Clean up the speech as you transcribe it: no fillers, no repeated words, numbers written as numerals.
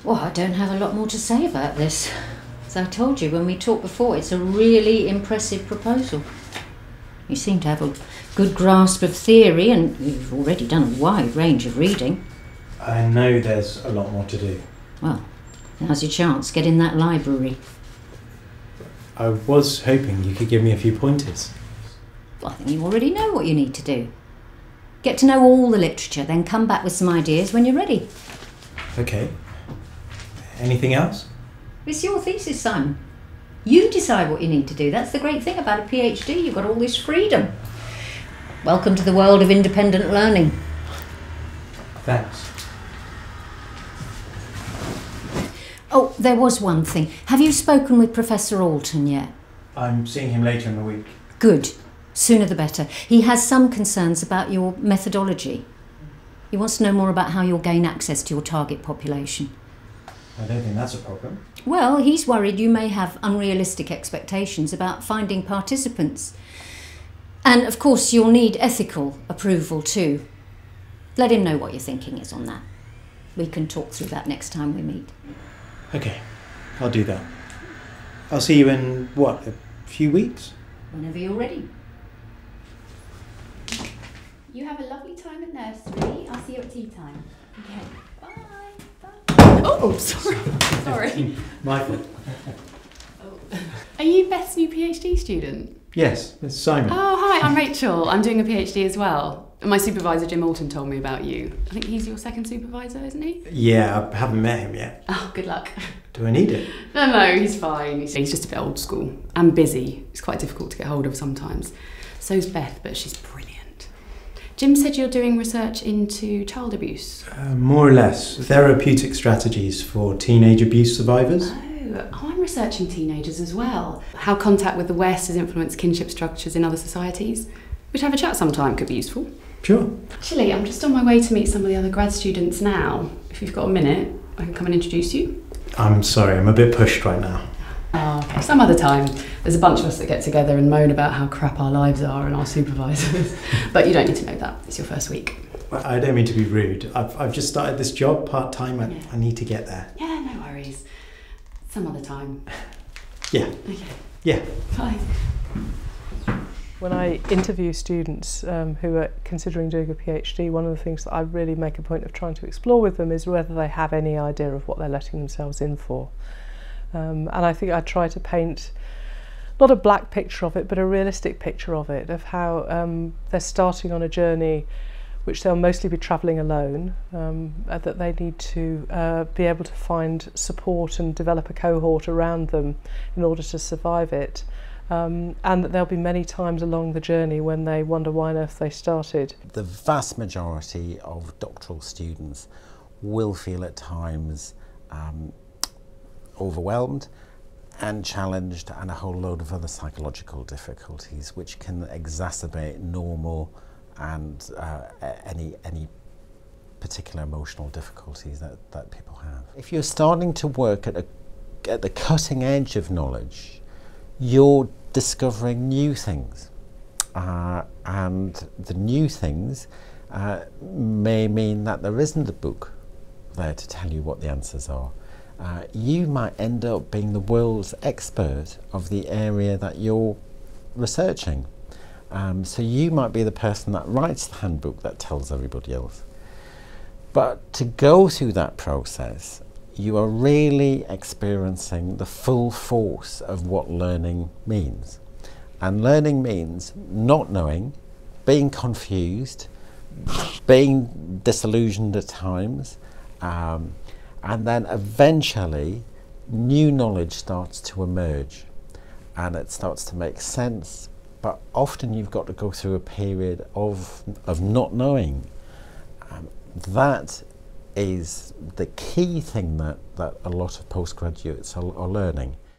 Well, I don't have a lot more to say about this. As I told you when we talked before, it's a really impressive proposal. You seem to have a good grasp of theory and you've already done a wide range of reading. I know there's a lot more to do. Well, now's your chance. Get in that library. I was hoping you could give me a few pointers. Well, I think you already know what you need to do. Get to know all the literature, then come back with some ideas when you're ready. Okay. Anything else? It's your thesis, Simon. You decide what you need to do. That's the great thing about a PhD. You've got all this freedom. Welcome to the world of independent learning. Thanks. Oh, there was one thing. Have you spoken with Professor Alton yet? I'm seeing him later in the week. Good. Sooner the better. He has some concerns about your methodology. He wants to know more about how you'll gain access to your target population. I don't think that's a problem. Well, he's worried you may have unrealistic expectations about finding participants. And, of course, you'll need ethical approval too. Let him know what your thinking is on that. We can talk through that next time we meet. Okay, I'll do that. I'll see you in, what, a few weeks? Whenever you're ready. You have a lovely time at nursery. I'll see you at tea time. Okay, bye. Bye. Oh, sorry. Sorry. My fault. Are you Beth's new PhD student? Yes, it's Simon. Oh, hi, I'm Rachel. I'm doing a PhD as well. My supervisor, Jim Alton, told me about you. I think he's your second supervisor, isn't he? Yeah, I haven't met him yet. Oh, good luck. Do I need it? No, he's fine. He's just a bit old school and busy. It's quite difficult to get hold of sometimes. So's Beth, but she's brilliant. Jim said you're doing research into child abuse. More or less. Therapeutic strategies for teenage abuse survivors. Oh, I'm researching teenagers as well. How contact with the West has influenced kinship structures in other societies. We'd have a chat sometime, could be useful. Sure. Actually, I'm just on my way to meet some of the other grad students now. If you've got a minute, I can come and introduce you. I'm sorry, I'm a bit pushed right now. Oh, okay. Some other time. There's a bunch of us that get together and moan about how crap our lives are and our supervisors. But you don't need to know that. It's your first week. Well, I don't mean to be rude. I've just started this job part-time. I need to get there. Yeah, no worries. Some other time. Yeah. Okay. Yeah. Bye. When I interview students who are considering doing a PhD, one of the things that I really make a point of trying to explore with them is whether they have any idea of what they're letting themselves in for. And I think I try to paint not a black picture of it, but a realistic picture of it, of how they're starting on a journey which they'll mostly be travelling alone, that they need to be able to find support and develop a cohort around them in order to survive it. And that there'll be many times along the journey when they wonder why on earth they started. The vast majority of doctoral students will feel at times overwhelmed and challenged, and a whole load of other psychological difficulties which can exacerbate normal and any particular emotional difficulties that people have. If you're starting to work at the cutting edge of knowledge, you're discovering new things, and the new things may mean that there isn't a book there to tell you what the answers are. You might end up being the world's expert of the area that you're researching. So you might be the person that writes the handbook that tells everybody else. But to go through that process, you are really experiencing the full force of what learning means. And learning means not knowing, being confused, being disillusioned at times, and then eventually new knowledge starts to emerge and it starts to make sense. But often you've got to go through a period of not knowing. That is the key thing that a lot of postgraduates are learning.